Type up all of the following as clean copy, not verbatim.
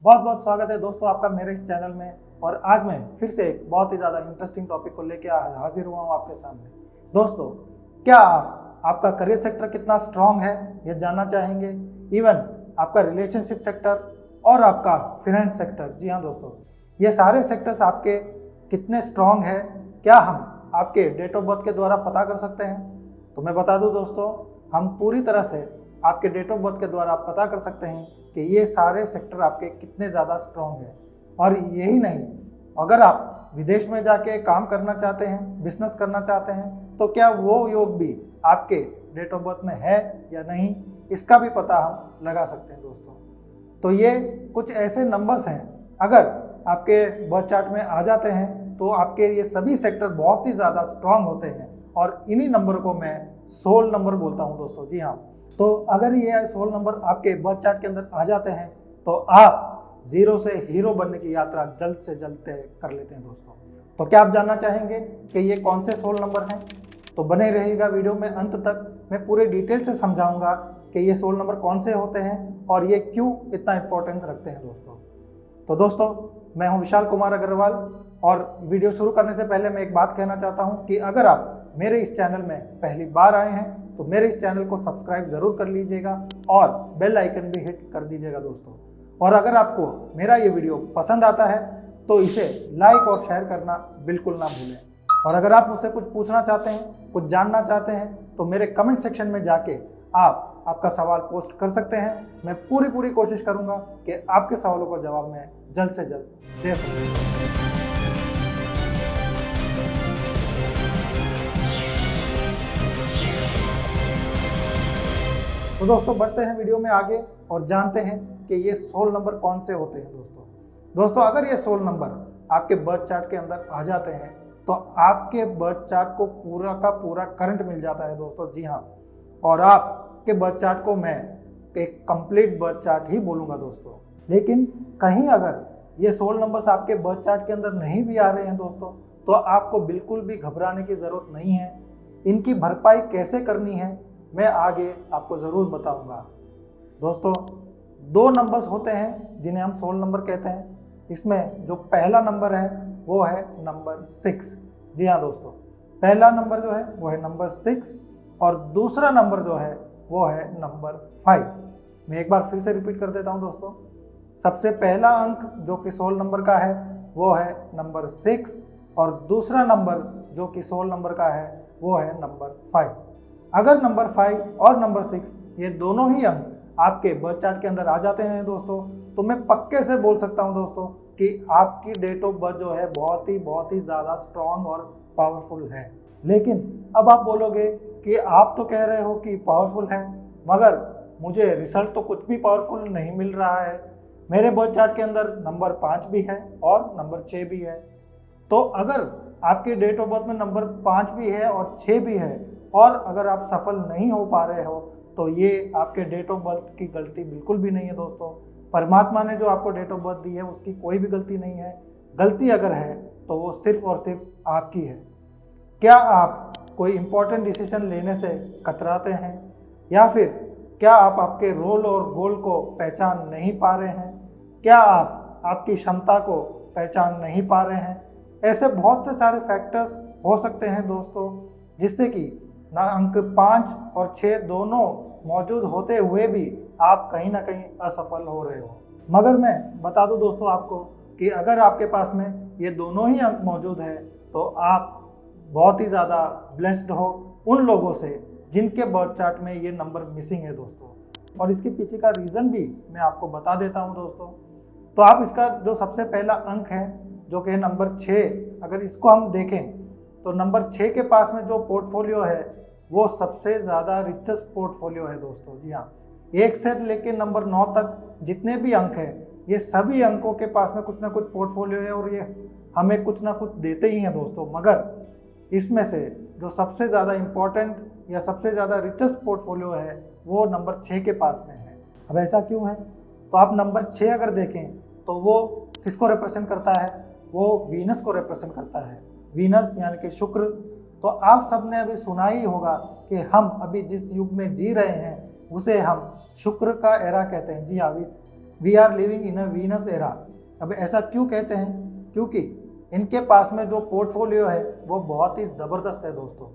बहुत बहुत स्वागत है दोस्तों आपका मेरे इस चैनल में। और आज मैं फिर से एक बहुत ही ज़्यादा इंटरेस्टिंग टॉपिक को लेकर हाजिर हुआ हूँ आपके सामने। दोस्तों, क्या आपका करियर सेक्टर कितना स्ट्रांग है ये जानना चाहेंगे? इवन आपका रिलेशनशिप सेक्टर और आपका फाइनेंस सेक्टर। जी हाँ दोस्तों, ये सारे सेक्टर्स आपके कितने स्ट्रांग है, क्या हम आपके डेट ऑफ बर्थ के द्वारा पता कर सकते हैं? तो मैं बता दूं दोस्तों, हम पूरी तरह से आपके डेट ऑफ बर्थ के द्वारा पता कर सकते हैं कि ये सारे सेक्टर आपके कितने ज़्यादा स्ट्रांग हैं। और यही नहीं, अगर आप विदेश में जाके काम करना चाहते हैं, बिजनेस करना चाहते हैं, तो क्या वो योग भी आपके डेट ऑफ बर्थ में है या नहीं, इसका भी पता हम लगा सकते हैं दोस्तों। तो ये कुछ ऐसे नंबर्स हैं, अगर आपके बर्थ चार्ट में आ जाते हैं तो आपके ये सभी सेक्टर बहुत ही ज़्यादा स्ट्रांग होते हैं। और इन्हीं नंबर को मैं सोल नंबर बोलता हूँ दोस्तों। जी हाँ, तो अगर ये सोल नंबर आपके बर्थ चार्ट के अंदर आ जाते हैं तो आप जीरो से हीरो बनने की यात्रा जल्द से जल्द तय कर लेते हैं दोस्तों। तो क्या आप जानना चाहेंगे कि ये कौन से सोल नंबर हैं? तो बने रहिएगा वीडियो में अंत तक। मैं पूरे डिटेल से समझाऊंगा कि ये सोल नंबर कौन से होते हैं और ये क्यों इतना इंपॉर्टेंस रखते हैं दोस्तों। तो दोस्तों, मैं हूं विशाल कुमार अग्रवाल, और वीडियो शुरू करने से पहले मैं एक बात कहना चाहता हूं कि अगर आप मेरे इस चैनल में पहली बार आए हैं तो मेरे इस चैनल को सब्सक्राइब जरूर कर लीजिएगा और बेल आइकन भी हिट कर दीजिएगा दोस्तों। और अगर आपको मेरा ये वीडियो पसंद आता है तो इसे लाइक और शेयर करना बिल्कुल ना भूलें। और अगर आप मुझसे कुछ पूछना चाहते हैं, कुछ जानना चाहते हैं, तो मेरे कमेंट सेक्शन में जाके आपका सवाल पोस्ट कर सकते हैं। मैं पूरी कोशिश करूंगा कि आपके सवालों का जवाब मैं जल्द से जल्द दे सकूं। तो दोस्तों, बढ़ते हैं वीडियो में आगे और जानते हैं कि ये सोल नंबर कौन से होते हैं दोस्तों। अगर ये सोल नंबर आपके बर्थ चार्ट के अंदर आ जाते हैं तो आपके बर्थ चार्ट को पूरा का पूरा करंट मिल जाता है दोस्तों। जी हाँ, और आपके बर्थ चार्ट को मैं एक कंप्लीट बर्थ चार्ट ही बोलूँगा दोस्तों। लेकिन कहीं अगर ये सोल नंबर्स आपके बर्थ चार्ट के अंदर नहीं भी आ रहे हैं दोस्तों, तो आपको बिल्कुल भी घबराने की ज़रूरत नहीं है। इनकी भरपाई कैसे करनी है मैं आगे आपको ज़रूर बताऊंगा दोस्तों। दो नंबर्स होते हैं जिन्हें हम सोल नंबर कहते हैं। इसमें जो पहला नंबर है वो है नंबर 6। जी हाँ दोस्तों, पहला नंबर जो है वो है नंबर 6 और दूसरा नंबर जो है वो है नंबर 5। मैं एक बार फिर से रिपीट कर देता हूँ दोस्तों। सबसे पहला अंक जो कि सोल नंबर का है वो है नंबर 6 और दूसरा नंबर जो कि सोल नंबर का है वो है नंबर 5। अगर नंबर 5 और नंबर 6 ये दोनों ही अंक आपके बर्थ चार्ट के अंदर आ जाते हैं दोस्तों, तो मैं पक्के से बोल सकता हूं दोस्तों कि आपकी डेट ऑफ बर्थ जो है बहुत ही ज़्यादा स्ट्रांग और पावरफुल है। लेकिन अब आप बोलोगे कि आप तो कह रहे हो कि पावरफुल है, मगर मुझे रिजल्ट तो कुछ भी पावरफुल नहीं मिल रहा है। मेरे बर्थ चार्ट के अंदर नंबर 5 भी है और नंबर 6 भी है। तो अगर आपके डेट ऑफ बर्थ में नंबर 5 भी है और 6 भी है और अगर आप सफल नहीं हो पा रहे हो, तो ये आपके डेट ऑफ बर्थ की गलती बिल्कुल भी नहीं है दोस्तों। परमात्मा ने जो आपको डेट ऑफ बर्थ दी है उसकी कोई भी गलती नहीं है। गलती अगर है तो वो सिर्फ और सिर्फ आपकी है। क्या आप कोई इम्पोर्टेंट डिसीजन लेने से कतराते हैं, या फिर क्या आप आपके रोल और गोल को पहचान नहीं पा रहे हैं? क्या आप आपकी क्षमता को पहचान नहीं पा रहे हैं? ऐसे बहुत से सारे फैक्टर्स हो सकते हैं दोस्तों, जिससे कि ना अंक 5 और 6 दोनों मौजूद होते हुए भी आप कहीं ना कहीं असफल हो रहे हो। मगर मैं बता दूं दोस्तों आपको कि अगर आपके पास में ये दोनों ही अंक मौजूद है तो आप बहुत ही ज़्यादा ब्लेस्ड हो उन लोगों से जिनके बर्थ चार्ट में ये नंबर मिसिंग है दोस्तों। और इसके पीछे का रीज़न भी मैं आपको बता देता हूँ दोस्तों। तो आप इसका जो सबसे पहला अंक है जो कि नंबर 6, अगर इसको हम देखें तो नंबर 6 के पास में जो पोर्टफोलियो है वो सबसे ज़्यादा रिचेस्ट पोर्टफोलियो है दोस्तों। जी हाँ, 1 से लेके नंबर 9 तक जितने भी अंक हैं ये सभी अंकों के पास में कुछ ना कुछ पोर्टफोलियो है और ये हमें कुछ ना कुछ देते ही हैं दोस्तों। मगर इसमें से जो सबसे ज़्यादा इम्पोर्टेंट या सबसे ज़्यादा रिचेस्ट पोर्टफोलियो है वो नंबर 6 के पास में है। अब ऐसा क्यों है? तो आप नंबर 6 अगर देखें तो वो किसको रिप्रेजेंट करता है? वो वीनस को रिप्रेजेंट करता है। वीनस यानी कि शुक्र। तो आप सबने अभी सुना ही होगा कि हम अभी जिस युग में जी रहे हैं उसे हम शुक्र का एरा कहते हैं। जी हाँ, we are living in a Venus era. अब ऐसा क्यों कहते हैं? क्योंकि इनके पास में जो पोर्टफोलियो है वो बहुत ही ज़बरदस्त है दोस्तों।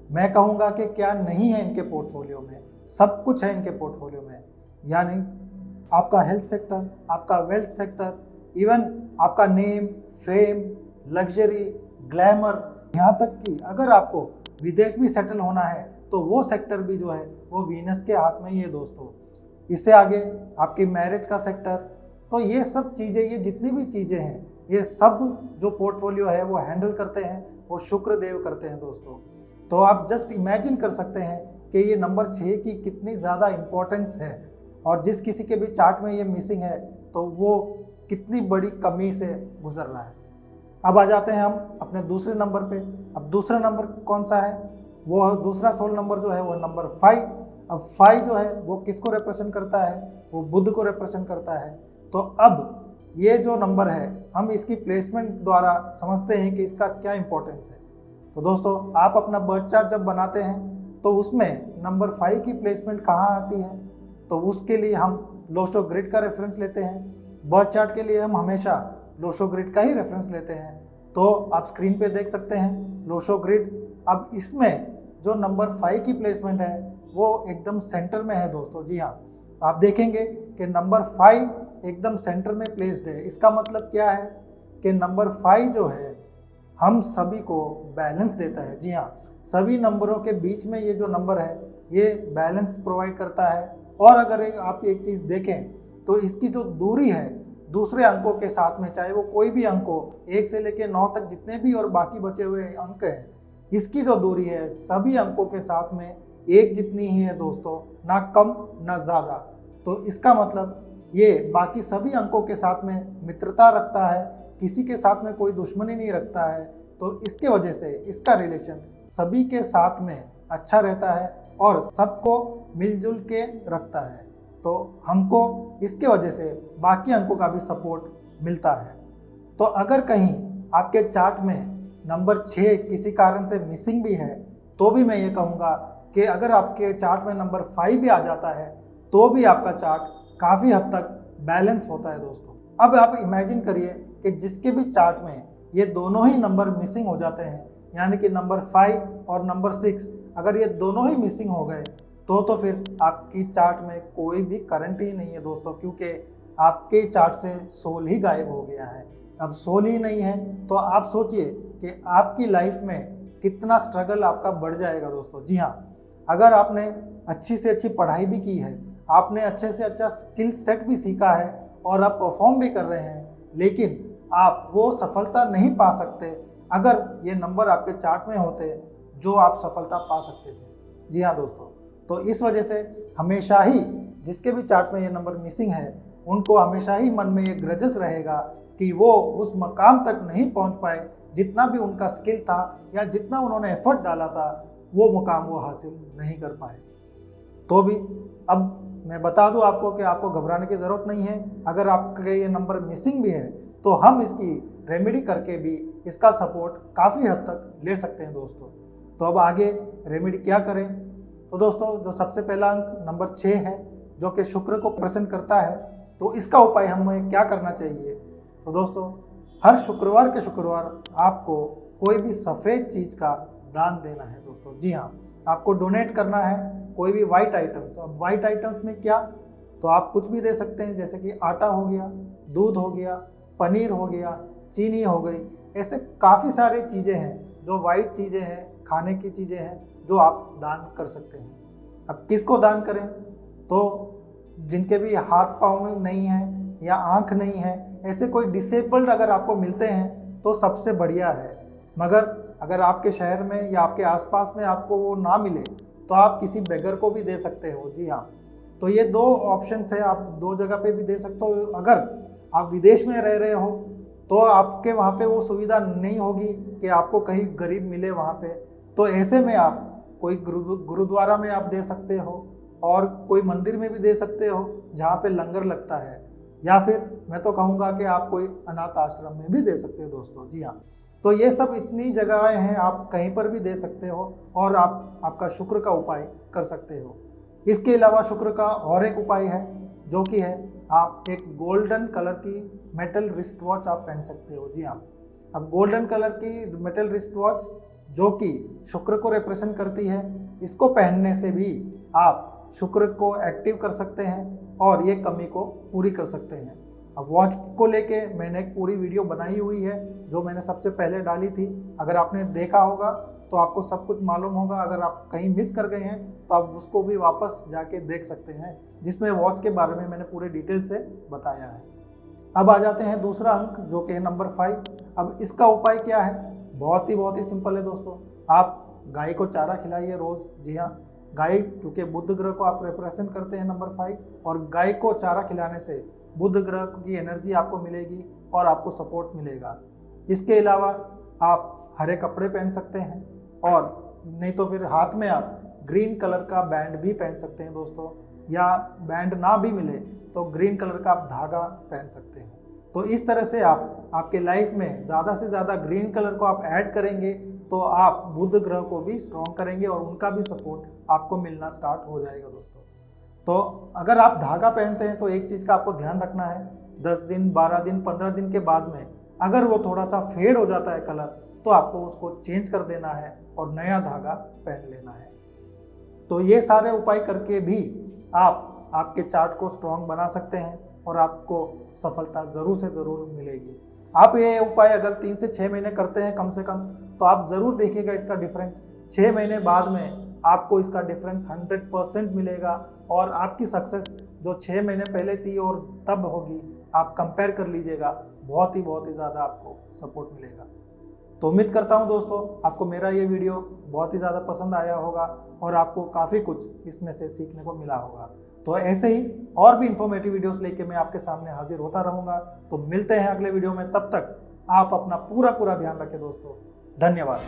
मैं कहूँगा कि क्या नहीं है इनके पोर्टफोलियो में, सब कुछ है इनके पोर्टफोलियो में। यानी आपका हेल्थ सेक्टर, आपका वेल्थ सेक्टर, इवन आपका नेम, फेम, लग्जरी, ग्लैमर, यहाँ तक कि अगर आपको विदेश भी सेटल होना है तो वो सेक्टर भी जो है वो वीनस के हाथ में ही है दोस्तों। इससे आगे आपकी मैरिज का सेक्टर, तो ये सब चीज़ें, ये जितनी भी चीज़ें हैं, ये सब जो पोर्टफोलियो है वो हैंडल करते हैं, वो शुक्र देव करते हैं दोस्तों। तो आप जस्ट इमेजिन कर सकते हैं कि ये नंबर 6 की कितनी ज़्यादा इम्पोर्टेंस है, और जिस किसी के भी चार्ट में ये मिसिंग है तो वो कितनी बड़ी कमी से गुजर रहा है। अब आ जाते हैं हम अपने दूसरे नंबर पे। अब दूसरा नंबर कौन सा है? वो दूसरा सोल नंबर जो है वो नंबर 5। अब 5 जो है वो किसको रिप्रेजेंट करता है? वो बुध को रिप्रेजेंट करता है। तो अब ये जो नंबर है हम इसकी प्लेसमेंट द्वारा समझते हैं कि इसका क्या इंपॉर्टेंस है। तो दोस्तों आप अपना बर्थ चार्ट जब बनाते हैं तो उसमें नंबर 5 की प्लेसमेंट कहाँ आती है? तो उसके लिए हम लोशो ग्रिड का रेफरेंस लेते हैं। बर्थ चार्ट के लिए हम हमेशा लोशो ग्रिड का ही रेफरेंस लेते हैं। तो आप स्क्रीन पे देख सकते हैं लोशो ग्रिड। अब इसमें जो नंबर 5 की प्लेसमेंट है वो एकदम सेंटर में है दोस्तों। जी हाँ, आप देखेंगे कि नंबर 5 एकदम सेंटर में प्लेस्ड है। इसका मतलब क्या है कि नंबर 5 जो है हम सभी को बैलेंस देता है। जी हाँ, सभी नंबरों के बीच में ये जो नंबर है ये बैलेंस प्रोवाइड करता है। और अगर आप एक चीज़ देखें तो इसकी जो दूरी है दूसरे अंकों के साथ में, चाहे वो कोई भी अंक हो, 1 से लेकर 9 तक जितने भी और बाकी बचे हुए अंक हैं, इसकी जो दूरी है सभी अंकों के साथ में एक जितनी ही है दोस्तों, ना कम ना ज़्यादा। तो इसका मतलब ये बाकी सभी अंकों के साथ में मित्रता रखता है, किसी के साथ में कोई दुश्मनी नहीं रखता है। तो इसके वजह से इसका रिलेशन सभी के साथ में अच्छा रहता है और सबको मिलजुल के रखता है। तो हमको इसके वजह से बाकी अंकों का भी सपोर्ट मिलता है। तो अगर कहीं आपके चार्ट में नंबर 6 किसी कारण से मिसिंग भी है तो भी मैं ये कहूँगा कि अगर आपके चार्ट में नंबर 5 भी आ जाता है तो भी आपका चार्ट काफ़ी हद तक बैलेंस होता है दोस्तों। अब आप इमेजिन करिए कि जिसके भी चार्ट में ये दोनों ही नंबर मिसिंग हो जाते हैं, यानी कि नंबर 5 और नंबर 6 अगर ये दोनों ही मिसिंग हो गए तो फिर आपकी चार्ट में कोई भी करंट ही नहीं है दोस्तों, क्योंकि आपके चार्ट से सोल ही गायब हो गया है। अब सोल ही नहीं है तो आप सोचिए कि आपकी लाइफ में कितना स्ट्रगल आपका बढ़ जाएगा दोस्तों। जी हाँ, अगर आपने अच्छी से अच्छी पढ़ाई भी की है, आपने अच्छे से अच्छा स्किल सेट भी सीखा है और आप परफॉर्म भी कर रहे हैं, लेकिन आप वो सफलता नहीं पा सकते अगर ये नंबर आपके चार्ट में होते जो आप सफलता पा सकते थे। जी हाँ दोस्तों, तो इस वजह से हमेशा ही जिसके भी चार्ट में ये नंबर मिसिंग है उनको हमेशा ही मन में ये ग्रजेस रहेगा कि वो उस मकाम तक नहीं पहुंच पाए जितना भी उनका स्किल था या जितना उन्होंने एफर्ट डाला था, वो मुकाम वो हासिल नहीं कर पाए। तो भी अब मैं बता दूं आपको कि आपको घबराने की ज़रूरत नहीं है। अगर आपके ये नंबर मिसिंग भी है तो हम इसकी रेमेडी करके भी इसका सपोर्ट काफ़ी हद तक ले सकते हैं दोस्तों। तो अब आगे रेमेडी क्या करें? तो दोस्तों जो सबसे पहला अंक नंबर 6 है जो कि शुक्र को प्रसन्न करता है, तो इसका उपाय हमें क्या करना चाहिए? तो दोस्तों हर शुक्रवार के शुक्रवार आपको कोई भी सफ़ेद चीज़ का दान देना है दोस्तों। जी हाँ, आपको डोनेट करना है कोई भी वाइट आइटम्स। अब वाइट आइटम्स में क्या, तो आप कुछ भी दे सकते हैं, जैसे कि आटा हो गया, दूध हो गया, पनीर हो गया, चीनी हो गई। ऐसे काफ़ी सारी चीज़ें हैं जो वाइट चीज़ें हैं, खाने की चीज़ें हैं जो आप दान कर सकते हैं। अब किसको दान करें? तो जिनके भी हाथ पाँव में नहीं है या आँख नहीं है, ऐसे कोई डिसेबल्ड अगर आपको मिलते हैं तो सबसे बढ़िया है। मगर अगर आपके शहर में या आपके आसपास में आपको वो ना मिले तो आप किसी बेगर को भी दे सकते हो। जी हाँ, तो ये 2 ऑप्शंस है, आप 2 जगह पे भी दे सकते हो। अगर आप विदेश में रह रहे हो तो आपके वहाँ पे वो सुविधा नहीं होगी कि आपको कहीं गरीब मिले वहाँ पे, तो ऐसे में आप कोई गुरुद्वारा में आप दे सकते हो और कोई मंदिर में भी दे सकते हो जहाँ पे लंगर लगता है, या फिर मैं तो कहूँगा कि आप कोई अनाथ आश्रम में भी दे सकते हो दोस्तों। जी हाँ, तो ये सब इतनी जगहें हैं, आप कहीं पर भी दे सकते हो और आप आपका शुक्र का उपाय कर सकते हो। इसके अलावा शुक्र का और एक उपाय है जो कि है आप एक गोल्डन कलर की मेटल रिस्ट वॉच आप पहन सकते हो। जी हाँ, अब गोल्डन कलर की मेटल रिस्ट वॉच जो कि शुक्र को रिप्रेजेंट करती है, इसको पहनने से भी आप शुक्र को एक्टिव कर सकते हैं और ये कमी को पूरी कर सकते हैं। अब वॉच को लेके मैंने एक पूरी वीडियो बनाई हुई है जो मैंने सबसे पहले डाली थी। अगर आपने देखा होगा तो आपको सब कुछ मालूम होगा। अगर आप कहीं मिस कर गए हैं तो आप उसको भी वापस जाके देख सकते हैं, जिसमें वॉच के बारे में मैंने पूरे डिटेल से बताया है। अब आ जाते हैं दूसरा अंक जो कि है नंबर 5। अब इसका उपाय क्या है? बहुत ही सिंपल है दोस्तों। आप गाय को चारा खिलाइए रोज। जी हाँ, गाय, क्योंकि बुध ग्रह को आप रिप्रेजेंट करते हैं नंबर 5, और गाय को चारा खिलाने से बुध ग्रह की एनर्जी आपको मिलेगी और आपको सपोर्ट मिलेगा। इसके अलावा आप हरे कपड़े पहन सकते हैं, और नहीं तो फिर हाथ में आप ग्रीन कलर का बैंड भी पहन सकते हैं दोस्तों, या बैंड ना भी मिले तो ग्रीन कलर का आप धागा पहन सकते हैं। तो इस तरह से आप आपके लाइफ में ज़्यादा से ज़्यादा ग्रीन कलर को आप ऐड करेंगे तो आप बुध ग्रह को भी स्ट्रॉन्ग करेंगे और उनका भी सपोर्ट आपको मिलना स्टार्ट हो जाएगा दोस्तों। तो अगर आप धागा पहनते हैं तो एक चीज़ का आपको ध्यान रखना है, 10 दिन 12 दिन 15 दिन के बाद में अगर वो थोड़ा सा फेड हो जाता है कलर, तो आपको उसको चेंज कर देना है और नया धागा पहन लेना है। तो ये सारे उपाय करके भी आप आपके चार्ट को स्ट्रॉन्ग बना सकते हैं और आपको सफलता ज़रूर से ज़रूर मिलेगी। आप ये उपाय अगर 3 से 6 महीने करते हैं कम से कम, तो आप ज़रूर देखिएगा इसका डिफरेंस। 6 महीने बाद में आपको इसका डिफरेंस 100% मिलेगा, और आपकी सक्सेस जो 6 महीने पहले थी और तब होगी, आप कंपेयर कर लीजिएगा, बहुत ही ज़्यादा आपको सपोर्ट मिलेगा। तो उम्मीद करता हूं दोस्तों आपको मेरा ये वीडियो बहुत ही ज़्यादा पसंद आया होगा और आपको काफ़ी कुछ इसमें से सीखने को मिला होगा। तो ऐसे ही और भी इंफॉर्मेटिव वीडियोस लेके मैं आपके सामने हाजिर होता रहूँगा। तो मिलते हैं अगले वीडियो में, तब तक आप अपना पूरा ध्यान रखें दोस्तों। धन्यवाद।